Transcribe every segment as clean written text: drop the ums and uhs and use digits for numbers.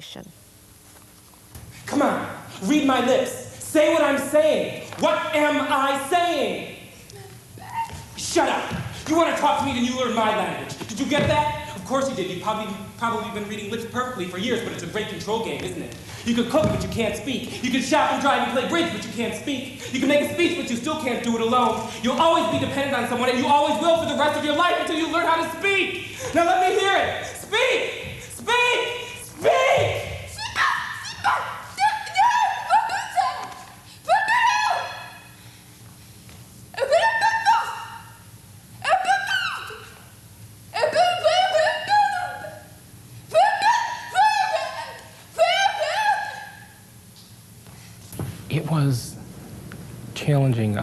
situation. Come on, read my lips. Say what I'm saying. What am I saying? Shut up. You want to talk to me, then you learn my language. Did you get that? Of course you did. You've probably been reading lips perfectly for years, but it's a great control game, isn't it? You can cook, but you can't speak. You can shop and drive and play bridge, but you can't speak. You can make a speech, but you still can't do it alone. You'll always be dependent on someone, and you always will for the rest of your life until you learn how to speak. Now let me hear it. Speak! Speak! Speak! It was challenging.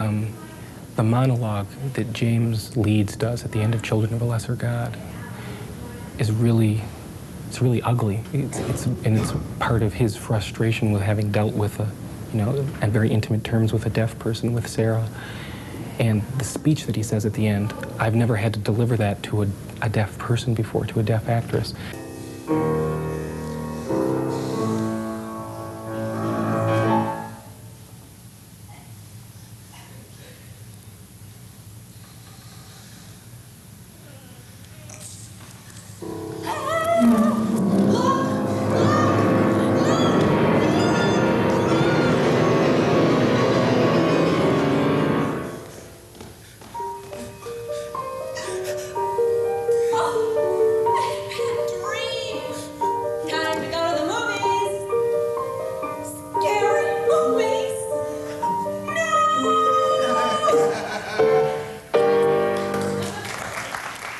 The monologue that James Leeds does at the end of Children of a Lesser God is really ugly. It's part of his frustration with having dealt with on very intimate terms with a deaf person, with Sarah. And the speech that he says at the end, I've never had to deliver that to a deaf person before, to a deaf actress.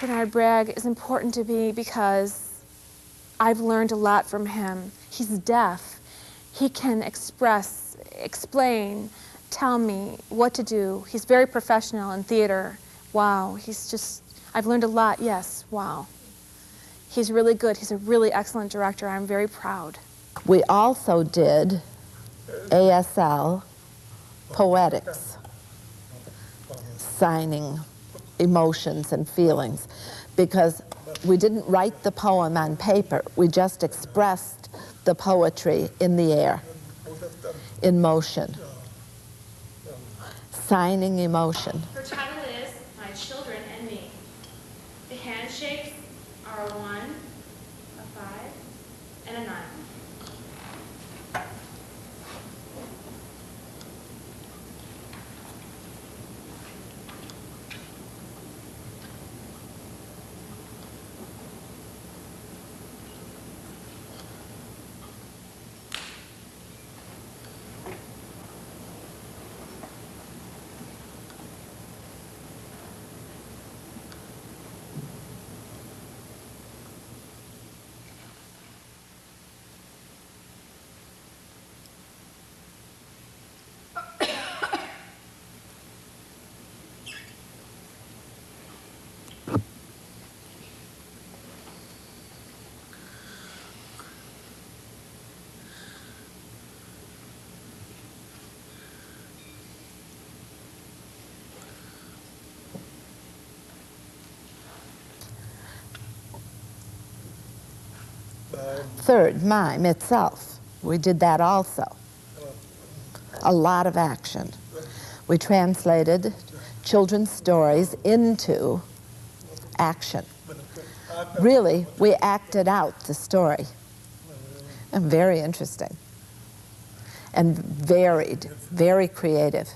Bernard Bragg is important to me because I've learned a lot from him. He's deaf. He can express, explain, tell me what to do. He's very professional in theater. Wow, I've learned a lot, yes, wow. He's really good. He's a really excellent director. I'm very proud. We also did ASL poetics, signing emotions and feelings, because we didn't write the poem on paper. We just expressed the poetry in the air, in motion, signing emotion. Her title is My Children and Me. The handshakes are a 1, a 5, and a 9. Third, mime itself. We did that also. A lot of action. We translated children's stories into action. Really, we acted out the story. And very interesting. And varied, very creative.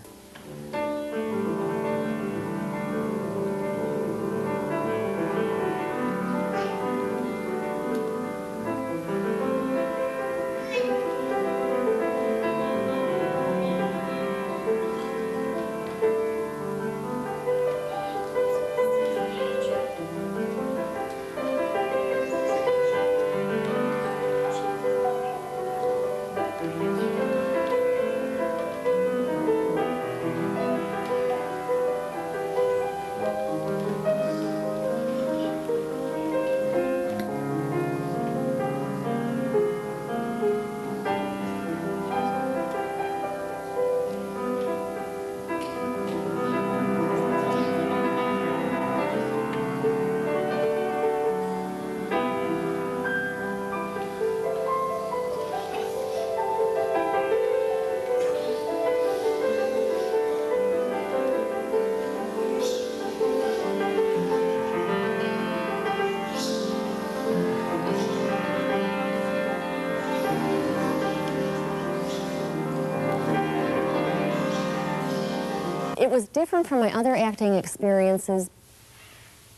It was different from my other acting experiences,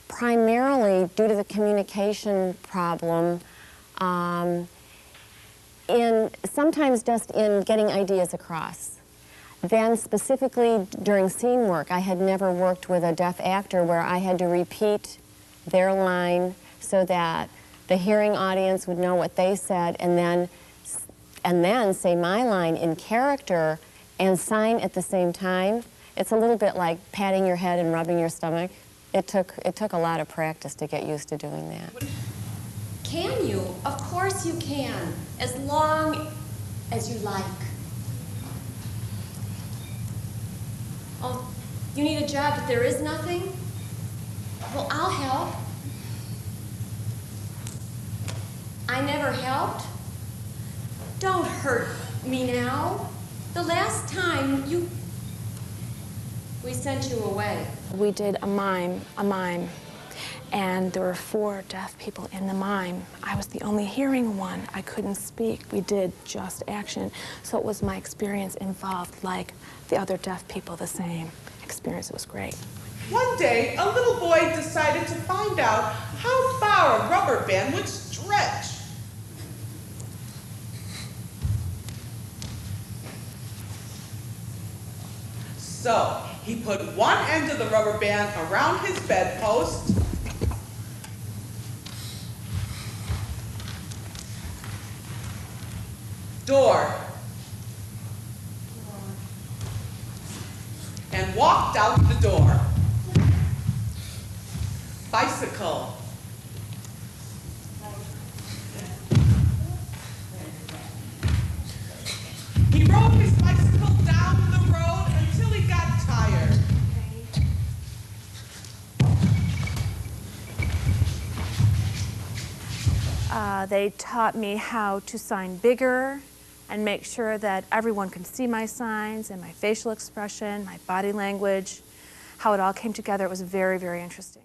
primarily due to the communication problem, sometimes just in getting ideas across. Then specifically during scene work, I had never worked with a deaf actor where I had to repeat their line so that the hearing audience would know what they said, and then say my line in character and sign at the same time. It's a little bit like patting your head and rubbing your stomach. It took a lot of practice to get used to doing that. Can you? Of course you can, as long as you like. Oh, you need a job, but there is nothing? Well, I'll help. I never helped. Don't hurt me now. The last time we sent you away. We did a mime, and there were 4 deaf people in the mime. I was the only hearing one. I couldn't speak. We did just action. So it was my experience involved, like the other deaf people, the same experience. It was great. One day, a little boy decided to find out how far a rubber band would stretch. So, he put one end of the rubber band around his bedpost, door, and walked out the door. Bicycle. He rode his bicycle down the road until he got tired. They taught me how to sign bigger and make sure that everyone could see my signs and my facial expression, my body language, how it all came together. It was very, very interesting.